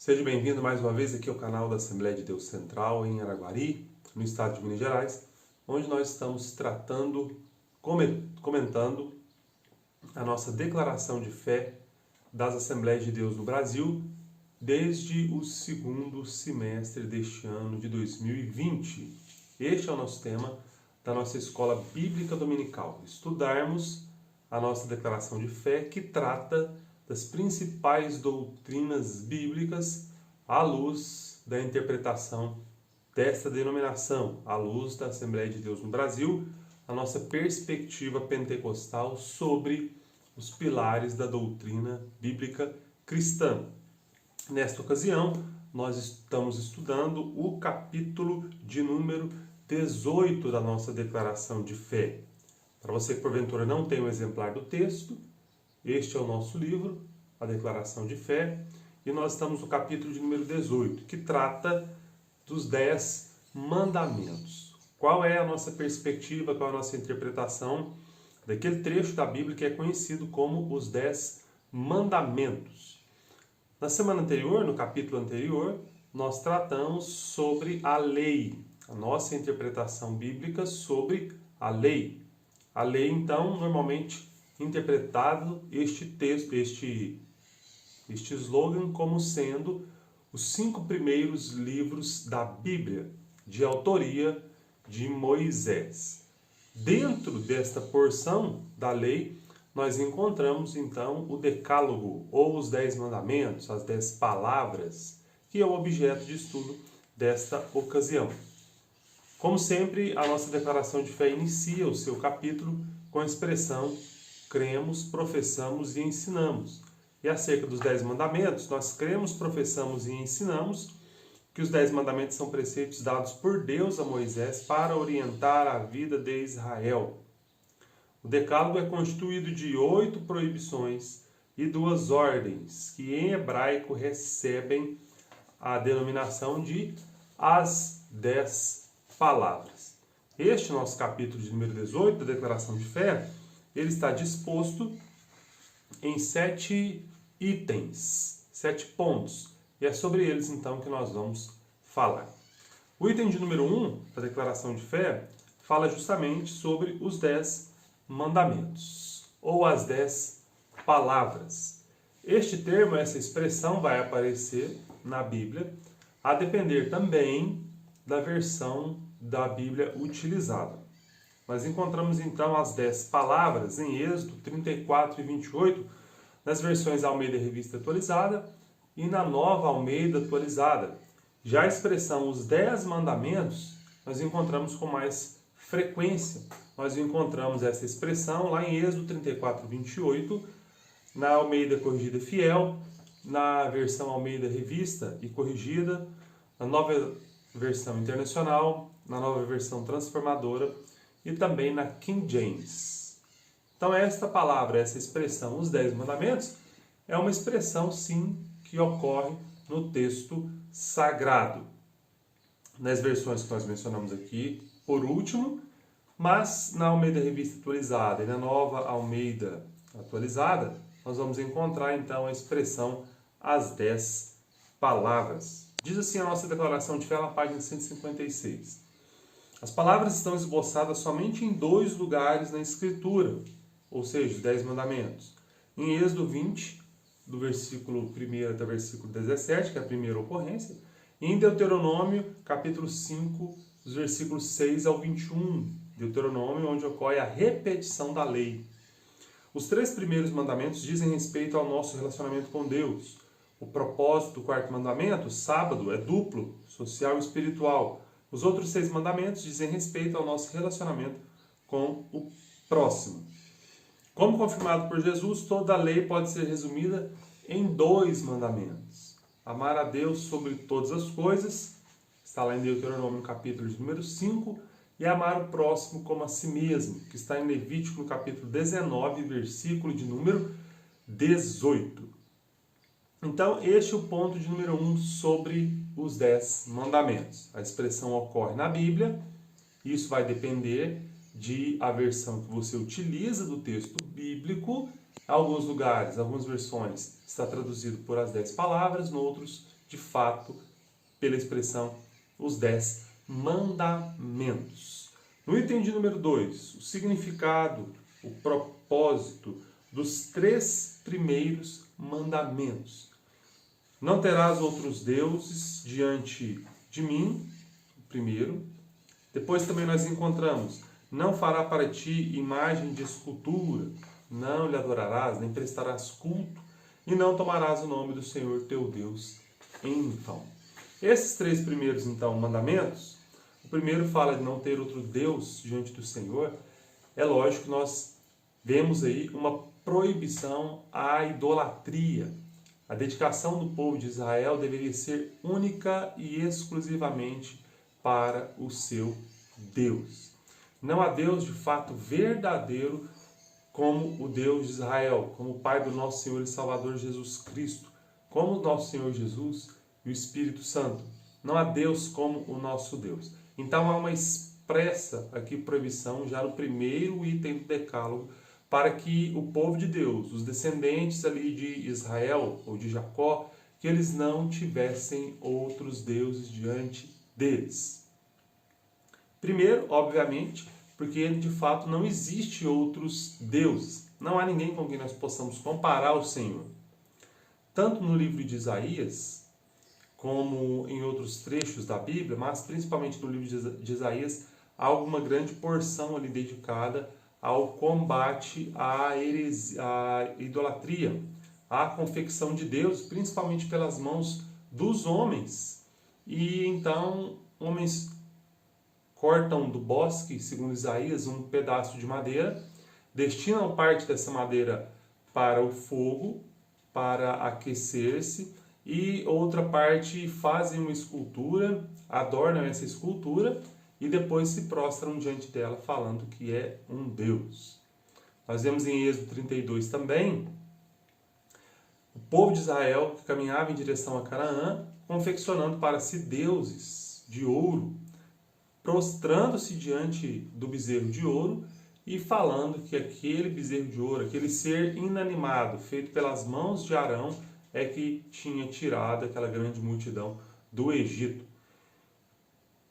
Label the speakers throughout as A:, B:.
A: Seja bem-vindo mais uma vez aqui ao canal da Assembleia de Deus Central em Araguari, no estado de Minas Gerais, onde nós estamos comentando a nossa declaração de fé das Assembleias de Deus no Brasil desde o segundo semestre deste ano de 2020. Este é o nosso tema da nossa Escola Bíblica Dominical, estudarmos a nossa declaração de fé que trata das principais doutrinas bíblicas à luz da interpretação desta denominação, à luz da Assembleia de Deus no Brasil, a nossa perspectiva pentecostal sobre os pilares da doutrina bíblica cristã. Nesta ocasião, nós estamos estudando o capítulo de número 18 da nossa declaração de fé. Para você que porventura não tem o exemplar do texto, este é o nosso livro, a Declaração de Fé, e nós estamos no capítulo de número 18, que trata dos 10 mandamentos. Qual é a nossa perspectiva, qual é a nossa interpretação daquele trecho da Bíblia que é conhecido como os 10 mandamentos? Na semana anterior, no capítulo anterior, nós tratamos sobre a lei, a nossa interpretação bíblica sobre a lei. A lei, então, normalmente interpretado este texto, este slogan como sendo os 5 primeiros livros da Bíblia, de autoria de Moisés. Dentro desta porção da lei, nós encontramos então o Decálogo, ou os 10 mandamentos, as 10 palavras, que é o objeto de estudo desta ocasião. Como sempre, a nossa declaração de fé inicia o seu capítulo com a expressão cremos, professamos e ensinamos. E acerca dos 10 mandamentos, nós cremos, professamos e ensinamos que os 10 mandamentos são preceitos dados por Deus a Moisés para orientar a vida de Israel. O Decálogo é constituído de 8 proibições e 2 ordens, que em hebraico recebem a denominação de as 10 palavras. Este nosso capítulo de número 18, da Declaração de Fé, ele está disposto em 7 itens, 7 pontos. E é sobre eles, então, que nós vamos falar. O item de número 1 da Declaração de Fé fala justamente sobre os 10 mandamentos, ou as 10 palavras. Este termo, essa expressão vai aparecer na Bíblia, a depender também da versão da Bíblia utilizada. Nós encontramos então as 10 palavras em Êxodo 34 e 28, nas versões Almeida Revista Atualizada e na Nova Almeida Atualizada. Já a expressão os 10 mandamentos, nós encontramos com mais frequência. Nós encontramos essa expressão lá em Êxodo 34 e 28, na Almeida Corrigida Fiel, na versão Almeida Revista e Corrigida, na Nova Versão Internacional, na Nova Versão Transformadora, e também na King James. Então esta palavra, essa expressão, os 10 mandamentos, é uma expressão sim que ocorre no texto sagrado. Nas versões que nós mencionamos aqui, por último, mas na Almeida Revista Atualizada e na Nova Almeida Atualizada, nós vamos encontrar então a expressão as 10 palavras. Diz assim a nossa declaração de fé na página 156. As palavras estão esboçadas somente em 2 lugares na Escritura, ou seja, os 10 mandamentos. Em Êxodo 20, do versículo 1 até o versículo 17, que é a primeira ocorrência, e em Deuteronômio, capítulo 5, dos versículos 6 ao 21. Deuteronômio, onde ocorre a repetição da lei. Os 3 primeiros mandamentos dizem respeito ao nosso relacionamento com Deus. O propósito do 4º mandamento, sábado, é duplo, social e espiritual. Os outros 6 mandamentos dizem respeito ao nosso relacionamento com o próximo. Como confirmado por Jesus, toda a lei pode ser resumida em 2 mandamentos. Amar a Deus sobre todas as coisas, está lá em Deuteronômio, capítulo de número 5, e amar o próximo como a si mesmo, que está em Levítico, no capítulo 19, versículo de número 18. Então, este é o ponto de número 1 sobre os 10 mandamentos. A expressão ocorre na Bíblia, isso vai depender de a versão que você utiliza do texto bíblico. Em alguns lugares, algumas versões, está traduzido por as 10 palavras, em outros de fato, pela expressão, os 10 mandamentos. No item de número 2, o significado, o propósito dos 3 primeiros mandamentos. Não terás outros deuses diante de mim, o primeiro. Depois também nós encontramos, não fará para ti imagem de escultura, não lhe adorarás, nem prestarás culto, e não tomarás o nome do Senhor teu Deus em vão. Esses 3 primeiros, então, mandamentos, o primeiro fala de não ter outro Deus diante do Senhor. É lógico que nós vemos aí uma proibição à idolatria. A dedicação do povo de Israel deveria ser única e exclusivamente para o seu Deus. Não há Deus de fato verdadeiro como o Deus de Israel, como o Pai do nosso Senhor e Salvador Jesus Cristo, como o nosso Senhor Jesus e o Espírito Santo. Não há Deus como o nosso Deus. Então há uma expressa aqui proibição já no primeiro item do decálogo para que o povo de Deus, os descendentes ali de Israel ou de Jacó, que eles não tivessem outros deuses diante deles. Primeiro, obviamente, porque de fato não existe outros deuses. Não há ninguém com quem nós possamos comparar o Senhor. Tanto no livro de Isaías, como em outros trechos da Bíblia, mas principalmente no livro de Isaías, há uma grande porção ali dedicada ao combate à idolatria, à confecção de Deus, principalmente pelas mãos dos homens. E então, homens cortam do bosque, segundo Isaías, um pedaço de madeira, destinam parte dessa madeira para o fogo, para aquecer-se, e outra parte fazem uma escultura, adornam essa escultura e depois se prostram diante dela falando que é um Deus. Nós vemos em Êxodo 32 também o povo de Israel que caminhava em direção a Canaã, confeccionando para si deuses de ouro, prostrando-se diante do bezerro de ouro e falando que aquele bezerro de ouro, aquele ser inanimado, feito pelas mãos de Arão, é que tinha tirado aquela grande multidão do Egito.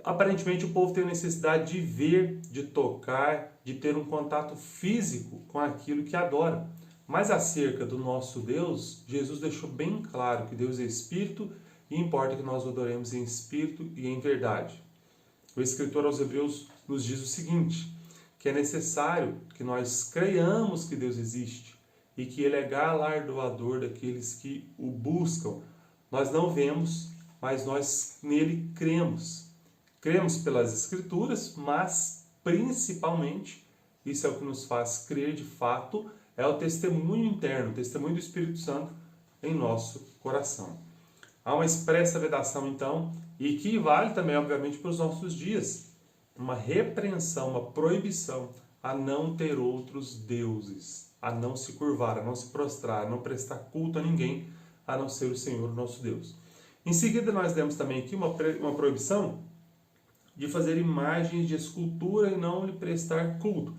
A: Aparentemente o povo tem necessidade de ver, de tocar, de ter um contato físico com aquilo que adora. Mas acerca do nosso Deus, Jesus deixou bem claro que Deus é Espírito e importa que nós o adoremos em Espírito e em verdade. O escritor aos Hebreus nos diz o seguinte, que é necessário que nós creiamos que Deus existe e que Ele é galardoador daqueles que o buscam. Nós não vemos, mas nós nele cremos. Cremos pelas Escrituras, mas principalmente, isso é o que nos faz crer de fato, é o testemunho interno, o testemunho do Espírito Santo em nosso coração. Há uma expressa vedação, então, e que vale também, obviamente, para os nossos dias. Uma repreensão, uma proibição a não ter outros deuses, a não se curvar, a não se prostrar, a não prestar culto a ninguém, a não ser o Senhor, nosso Deus. Em seguida, nós temos também aqui uma proibição de fazer imagens de escultura e não lhe prestar culto.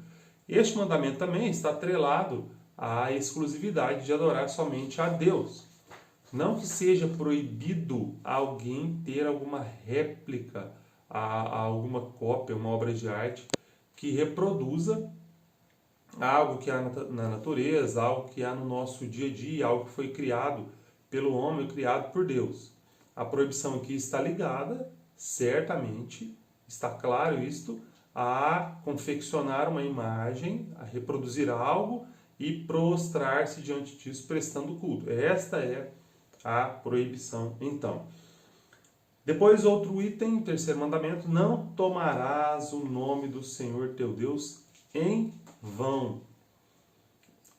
A: Este mandamento também está atrelado à exclusividade de adorar somente a Deus. Não que seja proibido alguém ter alguma réplica, a alguma cópia, uma obra de arte que reproduza algo que há na natureza, algo que há no nosso dia a dia, algo que foi criado pelo homem, criado por Deus. A proibição aqui está ligada, certamente, está claro isto, a confeccionar uma imagem, a reproduzir algo e prostrar-se diante disso prestando culto. Esta é a proibição, então. Depois, outro item, terceiro mandamento, não tomarás o nome do Senhor teu Deus em vão.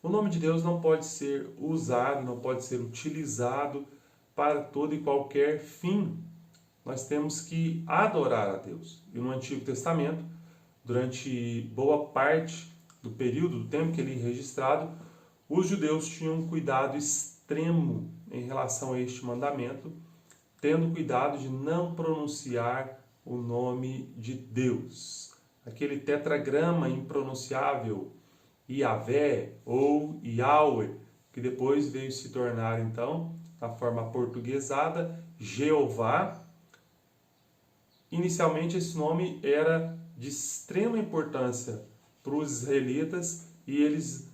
A: O nome de Deus não pode ser usado, não pode ser utilizado para todo e qualquer fim. Nós temos que adorar a Deus. E no Antigo Testamento, durante boa parte do período, do tempo que ele é registrado, os judeus tinham um cuidado extremo em relação a este mandamento, tendo cuidado de não pronunciar o nome de Deus. Aquele tetragrama impronunciável, Iavé ou Yahweh, que depois veio se tornar, então, na forma portuguesada, Jeová. Inicialmente esse nome era de extrema importância para os israelitas e eles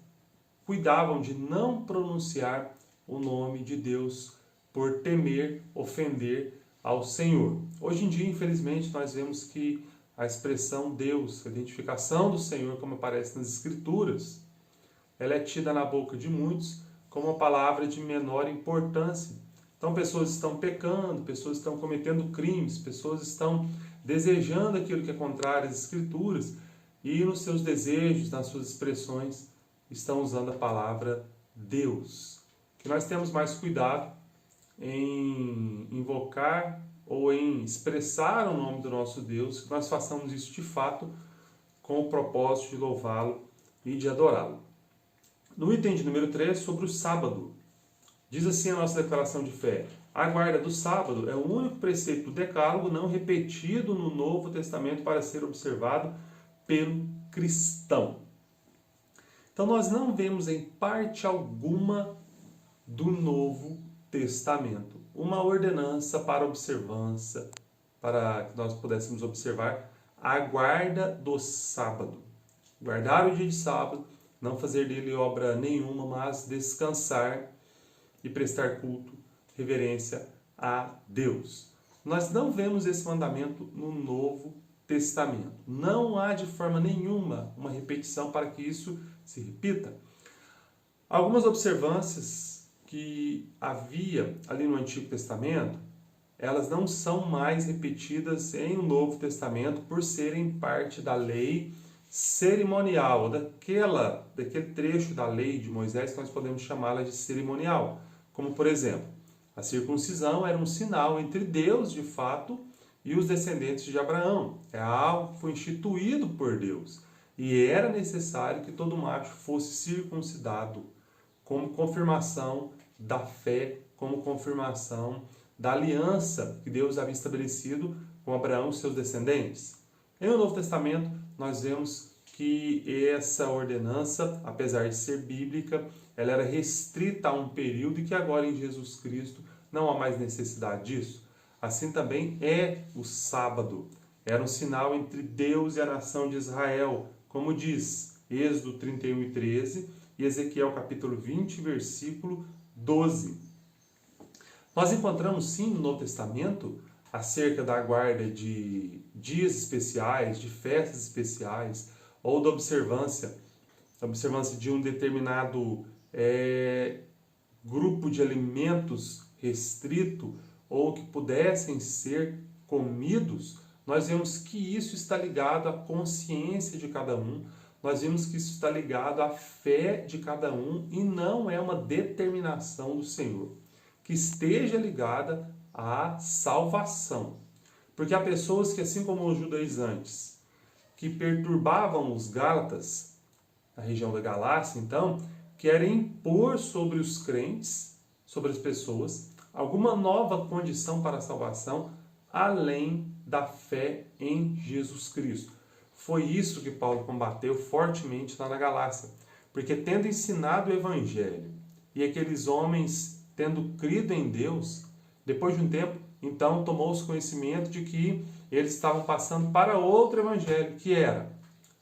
A: cuidavam de não pronunciar o nome de Deus por temer ofender ao Senhor. Hoje em dia, infelizmente, nós vemos que a expressão Deus, a identificação do Senhor, como aparece nas Escrituras, ela é tida na boca de muitos como uma palavra de menor importância. Então, pessoas estão pecando, pessoas estão cometendo crimes, pessoas estão desejando aquilo que é contrário às Escrituras e nos seus desejos, nas suas expressões, estão usando a palavra Deus. Que nós temos mais cuidado em invocar ou em expressar o nome do nosso Deus, que nós façamos isso de fato com o propósito de louvá-lo e de adorá-lo. No item de número 3, sobre o sábado, diz assim a nossa declaração de fé: a guarda do sábado é o único preceito do decálogo não repetido no Novo Testamento para ser observado pelo cristão. Então nós não vemos em parte alguma do Novo Testamento uma ordenança para observância, para que nós pudéssemos observar a guarda do sábado. Guardar o dia de sábado, não fazer dele obra nenhuma, mas descansar e prestar culto, reverência a Deus. Nós não vemos esse mandamento no Novo Testamento. Não há de forma nenhuma uma repetição para que isso se repita. Algumas observâncias que havia ali no Antigo Testamento, elas não são mais repetidas em o Novo Testamento por serem parte da lei cerimonial, daquele trecho da lei de Moisés que nós podemos chamá-la de cerimonial. Como, por exemplo, a circuncisão era um sinal entre Deus, de fato, e os descendentes de Abraão. É algo que foi instituído por Deus. E era necessário que todo macho fosse circuncidado, como confirmação da fé, como confirmação da aliança que Deus havia estabelecido com Abraão e seus descendentes. Em o Novo Testamento, nós vemos que essa ordenança, apesar de ser bíblica, ela era restrita a um período e que agora em Jesus Cristo não há mais necessidade disso. Assim também é o sábado. Era um sinal entre Deus e a nação de Israel, como diz Êxodo 31:13 e Ezequiel capítulo 20, versículo 12. Nós encontramos sim no Novo Testamento acerca da guarda de dias especiais, de festas especiais, ou da observância de um determinado grupo de alimentos restrito, ou que pudessem ser comidos. Nós vemos que isso está ligado à consciência de cada um, nós vemos que isso está ligado à fé de cada um e não é uma determinação do Senhor, que esteja ligada à salvação. Porque há pessoas que, assim como os judaizantes, que perturbavam os gálatas, na região da Galácia, então, querem impor sobre os crentes, sobre as pessoas, alguma nova condição para a salvação, além da fé em Jesus Cristo. Foi isso que Paulo combateu fortemente lá na Galácia, porque tendo ensinado o Evangelho, e aqueles homens tendo crido em Deus, depois de um tempo, então tomou-se conhecimento de que eles estavam passando para outro Evangelho, que era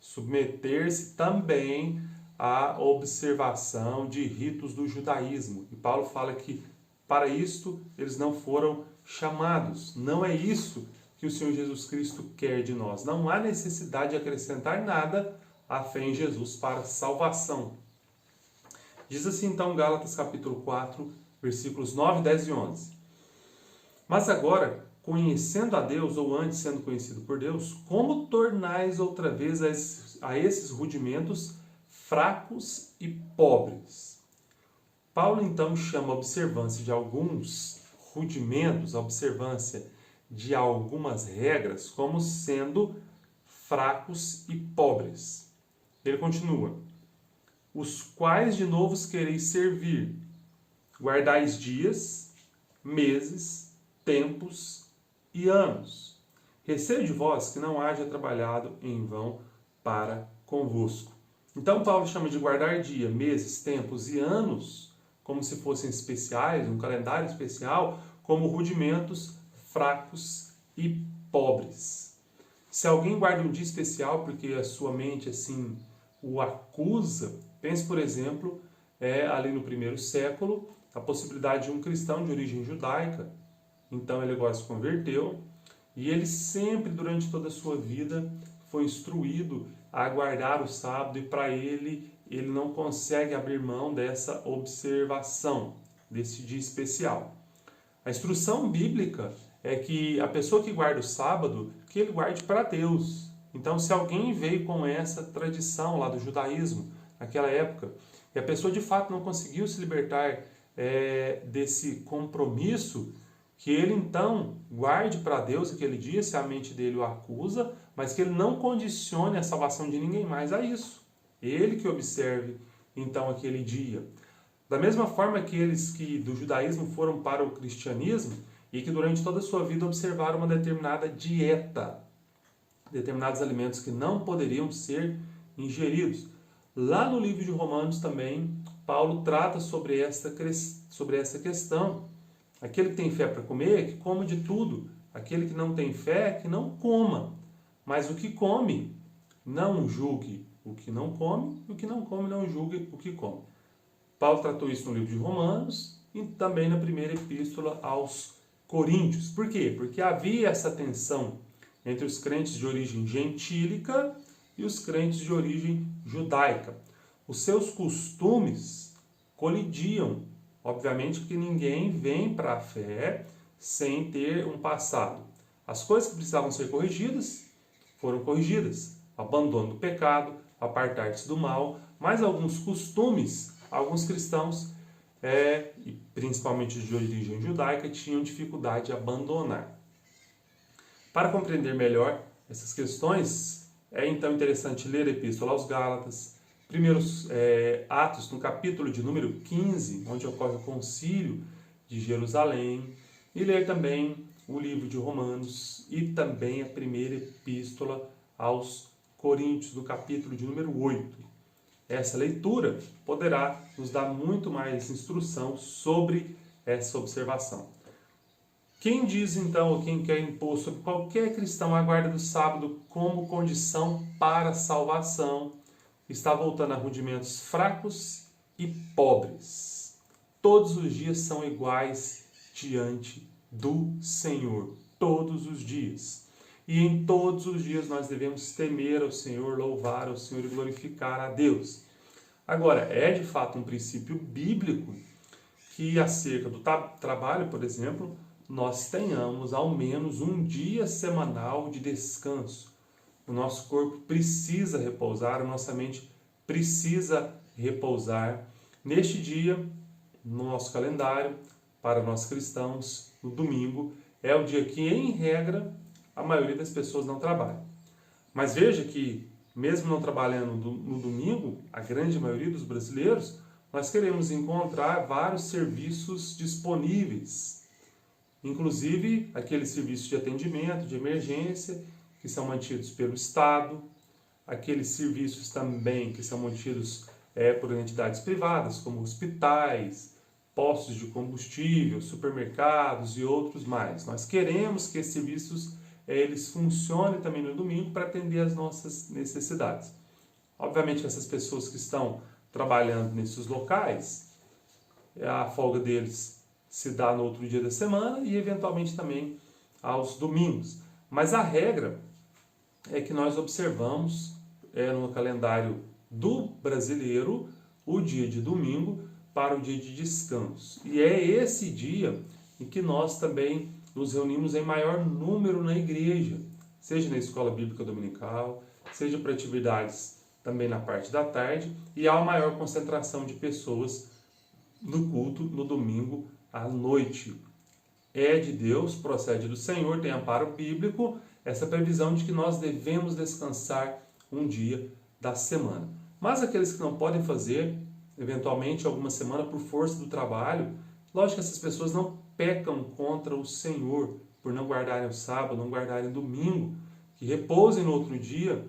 A: submeter-se também à observação de ritos do judaísmo. E Paulo fala que para isto eles não foram chamados. Não é isso que o Senhor Jesus Cristo quer de nós. Não há necessidade de acrescentar nada à fé em Jesus para salvação. Diz assim então Gálatas capítulo 4, versículos 9, 10 e 11. Mas agora, conhecendo a Deus, ou antes sendo conhecido por Deus, como tornais outra vez a esses rudimentos fracos e pobres? Paulo então chama a observância de alguns rudimentos, a observância de algumas regras, como sendo fracos e pobres. Ele continua: os quais de novo quereis servir, guardais dias, meses, tempos e anos. Receio de vós que não haja trabalhado em vão para convosco. Então Paulo chama de guardar dia, meses, tempos e anos, como se fossem especiais, um calendário especial, como rudimentos, fracos e pobres. Se alguém guarda um dia especial porque a sua mente assim o acusa, pense, por exemplo, ali no primeiro século, a possibilidade de um cristão de origem judaica. Então ele agora se converteu e ele sempre, durante toda a sua vida, foi instruído a guardar o sábado, e para ele não consegue abrir mão dessa observação, desse dia especial. A instrução bíblica é que a pessoa que guarda o sábado, que ele guarde para Deus. Então, se alguém veio com essa tradição lá do judaísmo, naquela época, e a pessoa de fato não conseguiu se libertar desse compromisso, que ele então guarde para Deus aquele dia, se a mente dele o acusa, mas que ele não condicione a salvação de ninguém mais a isso. Ele que observe então aquele dia. Da mesma forma, aqueles que do judaísmo foram para o cristianismo e que durante toda a sua vida observaram uma determinada dieta, determinados alimentos que não poderiam ser ingeridos. Lá no livro de Romanos também, Paulo trata sobre essa questão. Aquele que tem fé para comer, que coma de tudo. Aquele que não tem fé, que não coma. Mas o que come, não julgue o que não come, e o que não come, não julgue o que come. Paulo tratou isso no livro de Romanos e também na primeira epístola aos Coríntios. Por quê? Porque havia essa tensão entre os crentes de origem gentílica e os crentes de origem judaica. Os seus costumes colidiam. Obviamente que ninguém vem para a fé sem ter um passado. As coisas que precisavam ser corrigidas foram corrigidas. Abandono do pecado, apartar-se do mal, mas alguns costumes, alguns cristãos, e principalmente de origem judaica, tinham dificuldade de abandonar. Para compreender melhor essas questões, é então interessante ler a Epístola aos Gálatas, primeiros Atos, no capítulo de número 15, onde ocorre o concílio de Jerusalém, e ler também o livro de Romanos e também a primeira Epístola aos Coríntios, no capítulo de número 8. Essa leitura poderá nos dar muito mais instrução sobre essa observação. Quem diz então, ou quem quer impor sobre qualquer cristão a guarda do sábado como condição para a salvação, está voltando a rudimentos fracos e pobres. Todos os dias são iguais diante do Senhor. Todos os dias. E em todos os dias nós devemos temer ao Senhor, louvar ao Senhor e glorificar a Deus. Agora, é de fato um princípio bíblico que acerca do trabalho, por exemplo, nós tenhamos ao menos um dia semanal de descanso. O nosso corpo precisa repousar, a nossa mente precisa repousar. Neste dia, no nosso calendário, para nós cristãos, no domingo, é o dia que, em regra, a maioria das pessoas não trabalha. Mas veja que, mesmo não trabalhando no domingo, a grande maioria dos brasileiros, nós queremos encontrar vários serviços disponíveis. Inclusive, aqueles serviços de atendimento, de emergência, que são mantidos pelo Estado, aqueles serviços também que são mantidos por entidades privadas, como hospitais, postos de combustível, supermercados e outros mais. Nós queremos que esses serviços eles funcionem também no domingo para atender às nossas necessidades. Obviamente que essas pessoas que estão trabalhando nesses locais, a folga deles se dá no outro dia da semana e eventualmente também aos domingos. Mas a regra é que nós observamos no calendário do brasileiro o dia de domingo para o dia de descanso. E é esse dia em que nós também nos reunimos em maior número na igreja, seja na escola bíblica dominical, seja para atividades também na parte da tarde, e há uma maior concentração de pessoas no culto no domingo à noite. É de Deus, procede do Senhor, tem amparo bíblico, essa previsão de que nós devemos descansar um dia da semana. Mas aqueles que não podem fazer, eventualmente alguma semana por força do trabalho, lógico que essas pessoas não pecam contra o Senhor por não guardarem o sábado, não guardarem o domingo, que repousem no outro dia,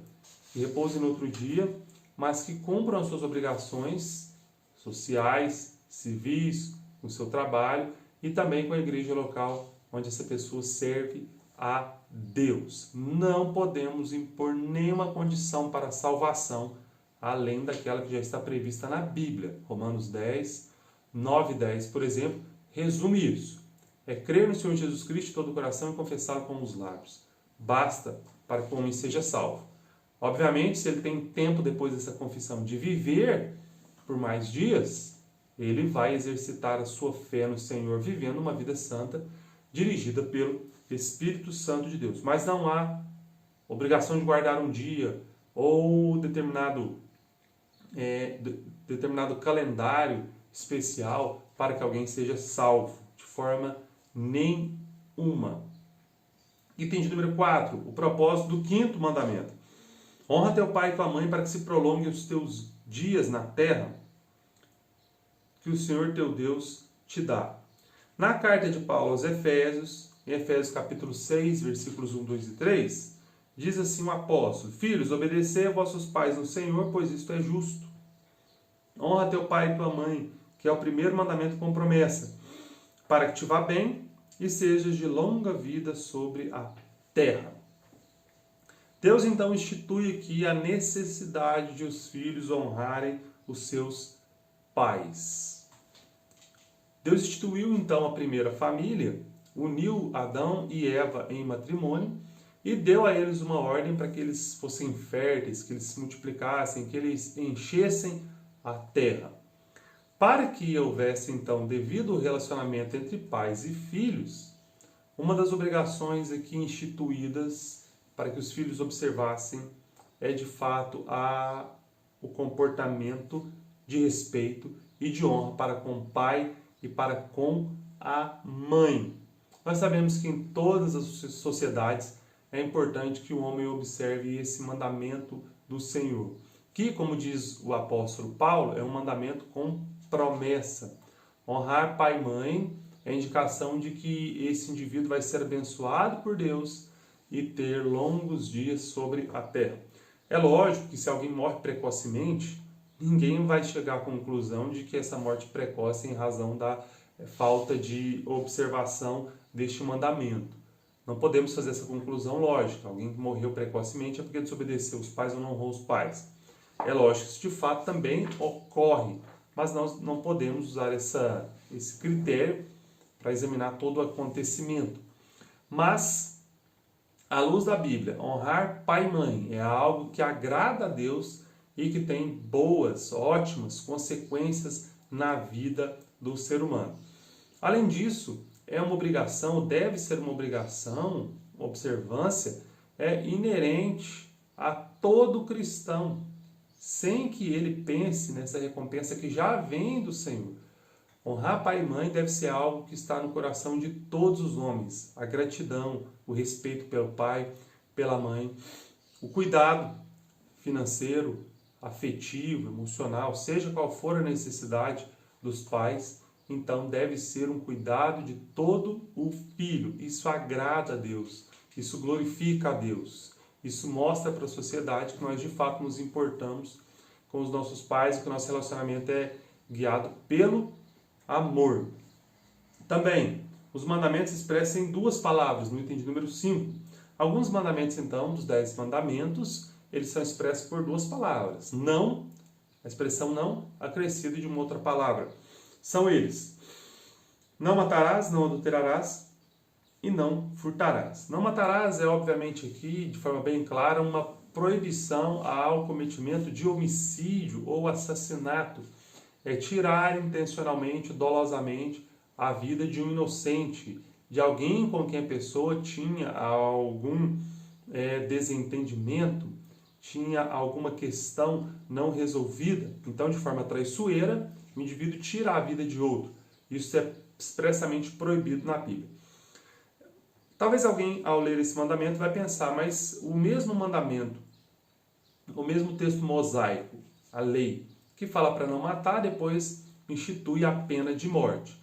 A: mas que cumpram as suas obrigações sociais, civis, no seu trabalho, e também com a igreja local, onde essa pessoa serve a Deus. Não podemos impor nenhuma condição para a salvação, além daquela que já está prevista na Bíblia. Romanos 10, 9 e 10, por exemplo, resume isso. É crer no Senhor Jesus Cristo de todo o coração e confessá-lo com os lábios. Basta para que o homem seja salvo. Obviamente, se ele tem tempo depois dessa confissão de viver por mais dias, ele vai exercitar a sua fé no Senhor, vivendo uma vida santa, dirigida pelo Espírito Santo de Deus. Mas não há obrigação de guardar um dia ou determinado calendário especial para que alguém seja salvo, de forma nenhuma. Item de número 4, o propósito do 5º mandamento. Honra teu pai e tua mãe para que se prolonguem os teus dias na terra que o Senhor teu Deus te dá. Na carta de Paulo aos Efésios, em Efésios capítulo 6, versículos 1, 2 e 3, diz assim o apóstolo: Filhos, obedecei a vossos pais no Senhor, pois isto é justo. Honra teu pai e tua mãe, que é o primeiro mandamento com promessa, para que te vá bem e sejas de longa vida sobre a terra. Deus então institui aqui a necessidade de os filhos honrarem os seus pais. Deus instituiu então a primeira família, uniu Adão e Eva em matrimônio e deu a eles uma ordem para que eles fossem férteis, que eles se multiplicassem, que eles enchessem a terra. Para que houvesse então devido relacionamento entre pais e filhos, uma das obrigações aqui instituídas para que os filhos observassem é de fato o comportamento de respeito e de honra para com o pai e para com a mãe. Nós sabemos que em todas as sociedades é importante que o homem observe esse mandamento do Senhor, que, como diz o apóstolo Paulo, é um mandamento com promessa. Honrar pai e mãe é indicação de que esse indivíduo vai ser abençoado por Deus e ter longos dias sobre a terra. É lógico que se alguém morre precocemente, ninguém vai chegar à conclusão de que essa morte precoce é em razão da falta de observação deste mandamento. Não podemos fazer essa conclusão lógica. Alguém que morreu precocemente é porque desobedeceu os pais ou não honrou os pais. É lógico que isso de fato também ocorre, mas nós não podemos usar esse critério para examinar todo o acontecimento. Mas, à luz da Bíblia, honrar pai e mãe é algo que agrada a Deus e que tem boas, ótimas consequências na vida do ser humano. Além disso, é uma obrigação, deve ser uma obrigação, uma observância, inerente a todo cristão, sem que ele pense nessa recompensa que já vem do Senhor. Honrar pai e mãe deve ser algo que está no coração de todos os homens. A gratidão, o respeito pelo pai, pela mãe, o cuidado financeiro, afetivo, emocional, seja qual for a necessidade dos pais, então deve ser um cuidado de todo o filho. Isso agrada a Deus, isso glorifica a Deus. Isso mostra para a sociedade que nós de fato nos importamos com os nossos pais e que o nosso relacionamento é guiado pelo amor. Também, os mandamentos expressam em 2 palavras, no item de número 5. Alguns mandamentos, então, dos 10 mandamentos, eles são expressos por 2 palavras. Não, a expressão não acrescida de uma outra palavra. São eles: não matarás, não adulterarás e não furtarás. Não matarás é, obviamente, aqui, de forma bem clara, uma proibição ao cometimento de homicídio ou assassinato. É tirar intencionalmente, dolosamente, a vida de um inocente, de alguém com quem a pessoa tinha algum desentendimento, tinha alguma questão não resolvida. Então, de forma traiçoeira, o indivíduo tira a vida de outro. Isso é expressamente proibido na Bíblia. Talvez alguém, ao ler esse mandamento, vai pensar, mas o mesmo mandamento, o mesmo texto mosaico, a lei, que fala para não matar, depois institui a pena de morte.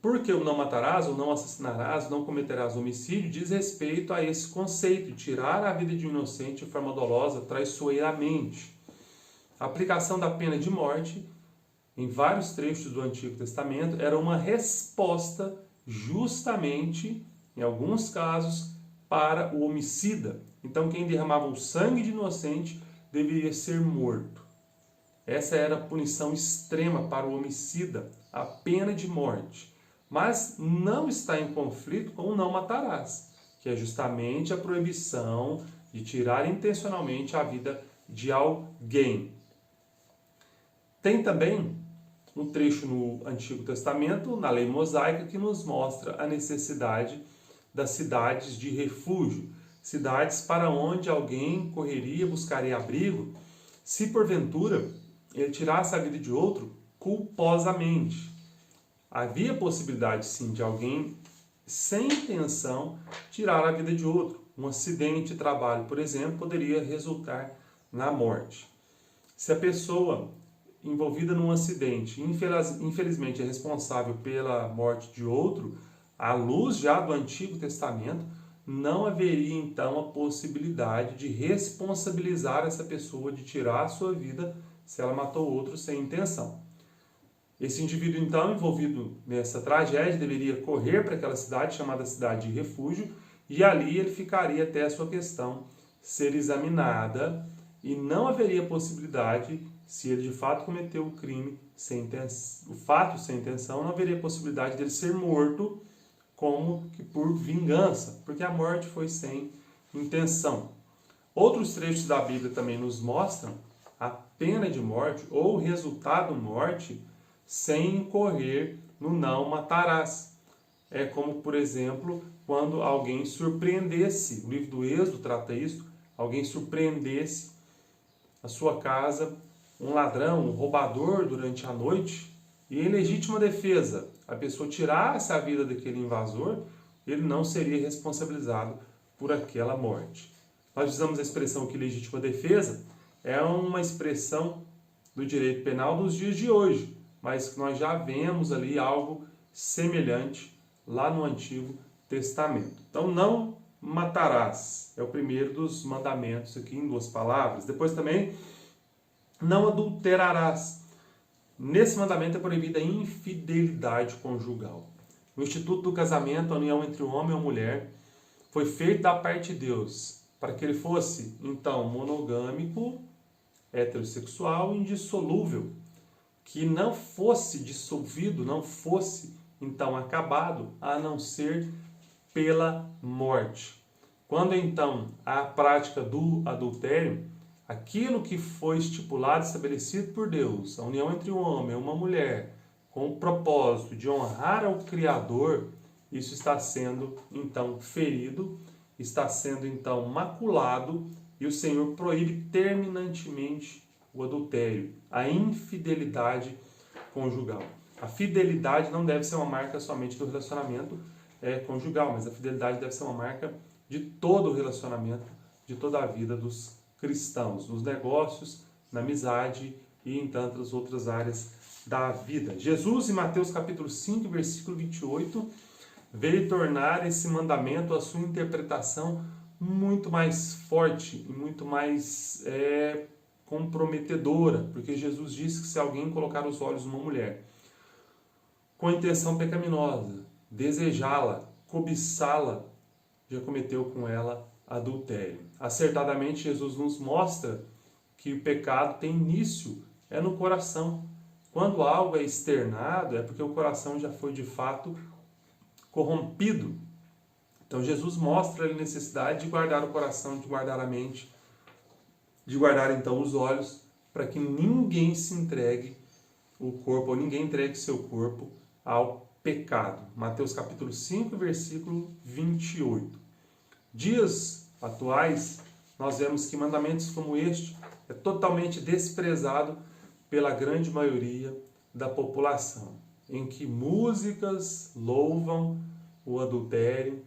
A: Porque o não matarás, ou não assassinarás, não cometerás homicídio, diz respeito a esse conceito, de tirar a vida de um inocente de forma dolosa, traiçoeiramente. A aplicação da pena de morte, em vários trechos do Antigo Testamento, era uma resposta justamente, em alguns casos, para o homicida. Então, quem derramava o sangue de inocente deveria ser morto. Essa era a punição extrema para o homicida, a pena de morte. Mas não está em conflito com o não matarás, que é justamente a proibição de tirar intencionalmente a vida de alguém. Tem também um trecho no Antigo Testamento, na lei mosaica, que nos mostra a necessidade das cidades de refúgio, cidades para onde alguém correria, buscaria abrigo, se porventura ele tirasse a vida de outro culposamente. Havia possibilidade, sim, de alguém, sem intenção, tirar a vida de outro. Um acidente de trabalho, por exemplo, poderia resultar na morte. Se a pessoa envolvida num acidente, infelizmente, é responsável pela morte de outro, à luz já do Antigo Testamento, não haveria, então, a possibilidade de responsabilizar essa pessoa, de tirar a sua vida, se ela matou outro sem intenção. Esse indivíduo, então, envolvido nessa tragédia, deveria correr para aquela cidade, chamada cidade de refúgio, e ali ele ficaria até a sua questão ser examinada, e não haveria possibilidade, se ele de fato cometeu o crime sem intenção, o fato sem intenção, não haveria possibilidade dele ser morto como que por vingança, porque a morte foi sem intenção. Outros trechos da Bíblia também nos mostram a pena de morte ou o resultado morte sem incorrer no não matarás. É como, por exemplo, quando alguém surpreendesse, o livro do Êxodo trata isso, alguém surpreendesse a sua casa, um ladrão, um roubador durante a noite, e em legítima defesa, a pessoa tirasse a vida daquele invasor, ele não seria responsabilizado por aquela morte. Nós usamos a expressão que legítima defesa é uma expressão do direito penal dos dias de hoje, mas nós já vemos ali algo semelhante lá no Antigo Testamento. Então, não matarás, é o primeiro dos mandamentos aqui em 2 palavras. Depois também, não adulterarás. Nesse mandamento é proibida a infidelidade conjugal. O instituto do casamento, a união entre o homem e a mulher, foi feito da parte de Deus para que ele fosse, então, monogâmico, heterossexual e indissolúvel, que não fosse dissolvido, não fosse, então, acabado, a não ser pela morte. Quando, então, há a prática do adultério, aquilo que foi estipulado, estabelecido por Deus, a união entre um homem e uma mulher, com o propósito de honrar ao Criador, isso está sendo, então, ferido, está sendo, então, maculado, e o Senhor proíbe terminantemente o adultério, a infidelidade conjugal. A fidelidade não deve ser uma marca somente do relacionamento conjugal, mas a fidelidade deve ser uma marca de todo o relacionamento, de toda a vida dos cristãos, nos negócios, na amizade e em tantas outras áreas da vida. Jesus, em Mateus capítulo 5, versículo 28, veio tornar esse mandamento, a sua interpretação, muito mais forte e muito mais comprometedora, porque Jesus disse que se alguém colocar os olhos numa mulher com intenção pecaminosa, desejá-la, cobiçá-la, já cometeu com ela adultério. Acertadamente, Jesus nos mostra que o pecado tem início, é no coração. Quando algo é externado, é porque o coração já foi de fato corrompido. Então Jesus mostra a necessidade de guardar o coração, de guardar a mente, de guardar então os olhos, para que ninguém se entregue o corpo, ou ninguém entregue seu corpo ao pecado. Mateus capítulo 5, versículo 28. Dias atuais, nós vemos que mandamentos como este é totalmente desprezado pela grande maioria da população, em que músicas louvam o adultério,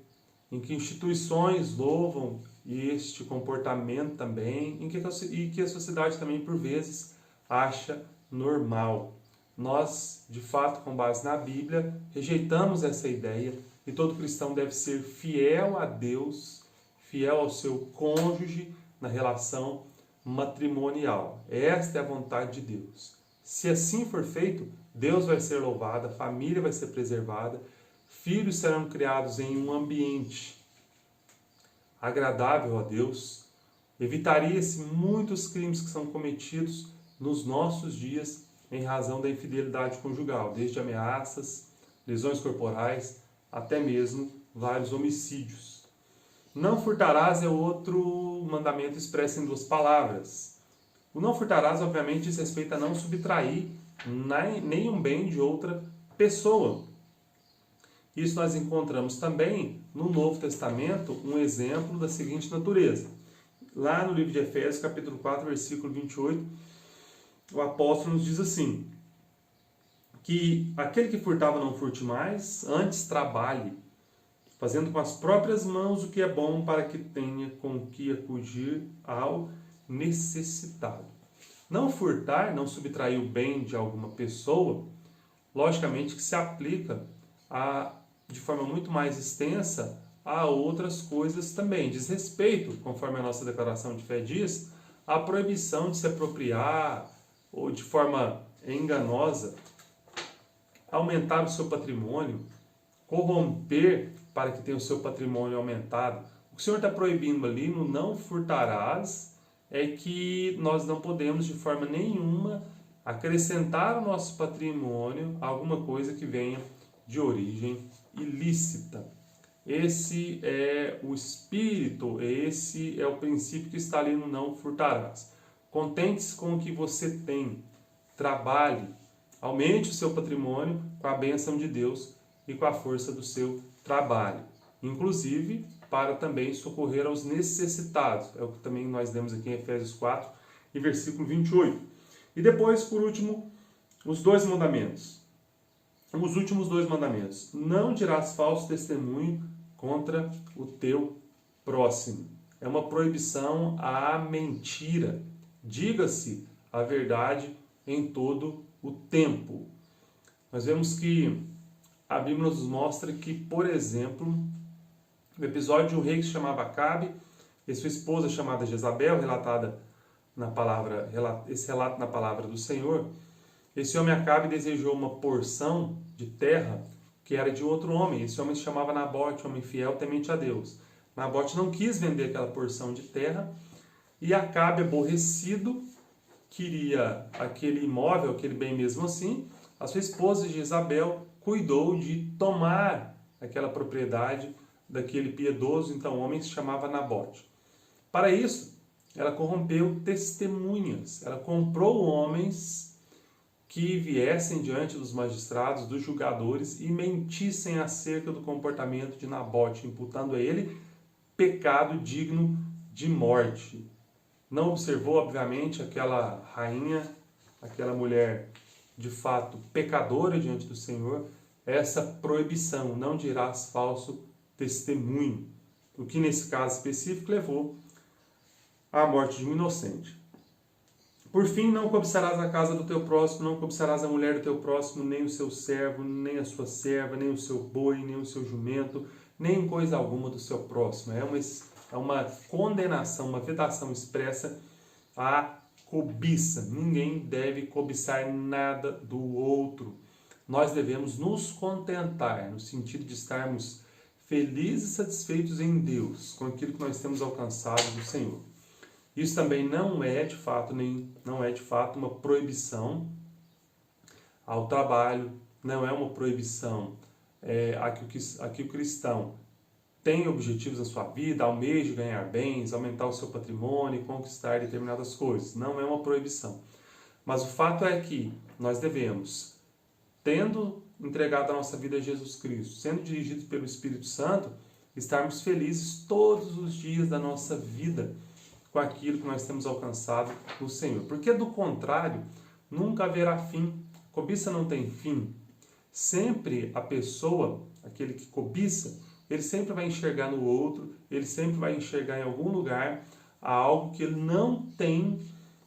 A: em que instituições louvam este comportamento também, e que a sociedade também, por vezes, acha normal. Nós, de fato, com base na Bíblia, rejeitamos essa ideia e todo cristão deve ser fiel a Deus, fiel ao seu cônjuge na relação matrimonial. Esta é a vontade de Deus. Se assim for feito, Deus vai ser louvado, a família vai ser preservada filhos serão criados em um ambiente agradável a Deus, evitaria-se muitos crimes que são cometidos nos nossos dias em razão da infidelidade conjugal, desde ameaças, lesões corporais, até mesmo vários homicídios. Não furtarás é outro mandamento expresso em 2 palavras. O não furtarás, obviamente, diz respeito a não subtrair nenhum bem de outra pessoa. Isso nós encontramos também no Novo Testamento um exemplo da seguinte natureza. Lá no livro de Efésios, capítulo 4, versículo 28, o apóstolo nos diz assim, que aquele que furtava não furte mais, antes trabalhe, fazendo com as próprias mãos o que é bom para que tenha com que acudir ao necessitado. Não furtar, não subtrair o bem de alguma pessoa, logicamente que se aplica de forma muito mais extensa a outras coisas também. Diz respeito, conforme a nossa declaração de fé diz, à proibição de se apropriar ou de forma enganosa, aumentar o seu patrimônio, corromper para que tenha o seu patrimônio aumentado. O que o Senhor está proibindo ali no não furtarás é que nós não podemos de forma nenhuma acrescentar ao nosso patrimônio alguma coisa que venha de origem ilícita. Esse é o espírito, esse é o princípio que está ali no não furtarás. Contente-se com o que você tem, trabalhe, aumente o seu patrimônio com a bênção de Deus e com a força do seu trabalho. Inclusive, para também socorrer aos necessitados. É o que também nós lemos aqui em Efésios 4 e versículo 28. E depois, por último, os 2 mandamentos. Os últimos 2 mandamentos. Não dirás falso testemunho contra o teu próximo. É uma proibição à mentira. Diga-se a verdade em todo o tempo. Nós vemos que a Bíblia nos mostra que, por exemplo, no episódio de um rei que se chamava Acabe e sua esposa chamada Jezabel, relatada na palavra, esse relato na palavra do Senhor, esse homem Acabe desejou uma porção de terra que era de outro homem. Esse homem se chamava Nabote, homem fiel, temente a Deus. Nabote não quis vender aquela porção de terra e Acabe, aborrecido, queria aquele imóvel, aquele bem mesmo assim. A sua esposa Jezabel cuidou de tomar aquela propriedade daquele piedoso, então, homem que se chamava Nabote. Para isso, ela corrompeu testemunhas. Ela comprou homens que viessem diante dos magistrados, dos julgadores e mentissem acerca do comportamento de Nabote, imputando a ele pecado digno de morte. Não observou, obviamente, aquela rainha, aquela mulher de fato pecadora diante do Senhor, essa proibição, não dirás falso testemunho, o que nesse caso específico levou à morte de um inocente. Por fim, não cobiçarás a casa do teu próximo, não cobiçarás a mulher do teu próximo, nem o seu servo, nem a sua serva, nem o seu boi, nem o seu jumento, nem coisa alguma do seu próximo. É uma condenação, uma vedação expressa à cobiça. Ninguém deve cobiçar nada do outro. Nós devemos nos contentar, no sentido de estarmos felizes e satisfeitos em Deus, com aquilo que nós temos alcançado do Senhor. Isso também não é de fato uma proibição ao trabalho, não é uma proibição a que o cristão tem objetivos na sua vida, almeja ganhar bens, aumentar o seu patrimônio, conquistar determinadas coisas. Não é uma proibição. Mas o fato é que nós devemos, tendo entregado a nossa vida a Jesus Cristo, sendo dirigidos pelo Espírito Santo, estarmos felizes todos os dias da nossa vida com aquilo que nós temos alcançado no Senhor. Porque do contrário, nunca haverá fim. Cobiça não tem fim. Sempre a pessoa, aquele que cobiça, ele sempre vai enxergar no outro, ele sempre vai enxergar em algum lugar algo que ele não tem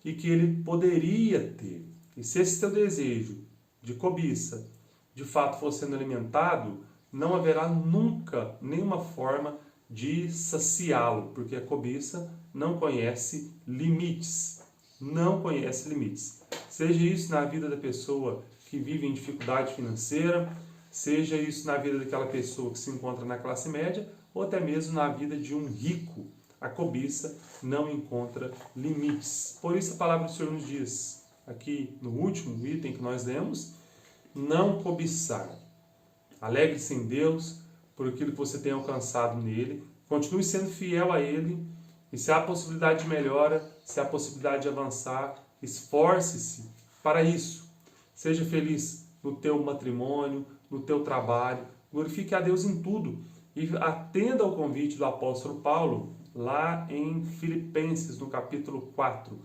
A: e que ele poderia ter. E se esse teu desejo de cobiça de fato for sendo alimentado, não haverá nunca nenhuma forma de saciá-lo, porque a cobiça não conhece limites. Não conhece limites. Seja isso na vida da pessoa que vive em dificuldade financeira, seja isso na vida daquela pessoa que se encontra na classe média, ou até mesmo na vida de um rico. A cobiça não encontra limites. Por isso a palavra do Senhor nos diz, aqui no último item que nós lemos, não cobiçar. Alegre-se em Deus por aquilo que você tem alcançado nele. Continue sendo fiel a ele. E se há possibilidade de melhora, se há possibilidade de avançar, esforce-se para isso. Seja feliz no teu matrimônio, no teu trabalho. Glorifique a Deus em tudo. E atenda ao convite do apóstolo Paulo, lá em Filipenses, no capítulo 4.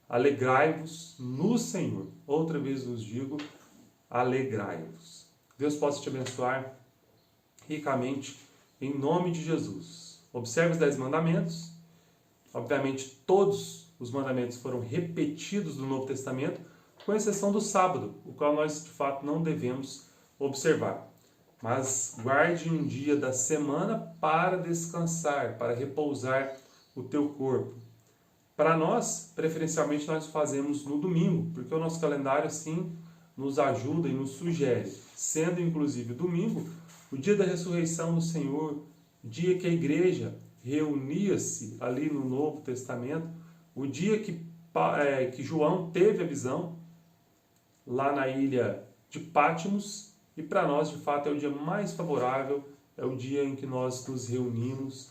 A: Alegrai-vos no Senhor. Outra vez vos digo, alegrai-vos. Deus possa te abençoar ricamente, em nome de Jesus. Observe os 10 mandamentos. Obviamente, todos os mandamentos foram repetidos no Novo Testamento, com exceção do sábado, o qual nós, de fato, não devemos observar. Mas guarde um dia da semana para descansar, para repousar o teu corpo. Para nós, preferencialmente, nós fazemos no domingo, porque o nosso calendário, assim, nos ajuda e nos sugere, sendo inclusive o domingo, o dia da ressurreição do Senhor, o dia que a igreja reunia-se ali no Novo Testamento, o dia que João teve a visão, lá na ilha de Pátimos, e para nós, de fato, é o dia mais favorável, é o dia em que nós nos reunimos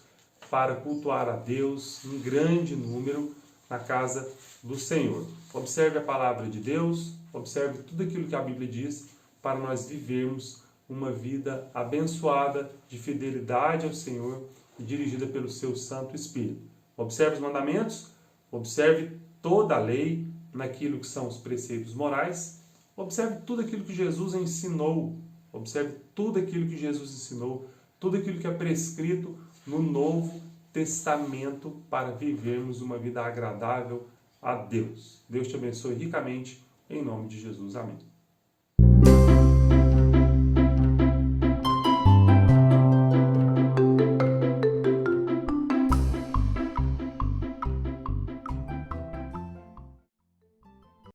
A: para cultuar a Deus em grande número na casa do Senhor. Observe a palavra de Deus, observe tudo aquilo que a Bíblia diz para nós vivermos uma vida abençoada de fidelidade ao Senhor e dirigida pelo seu Santo Espírito. Observe os mandamentos, observe toda a lei naquilo que são os preceitos morais, observe tudo aquilo que Jesus ensinou, observe tudo aquilo que Jesus ensinou, tudo aquilo que é prescrito no Novo Testamento para vivermos uma vida agradável a Deus. Deus te abençoe ricamente, em nome de Jesus. Amém.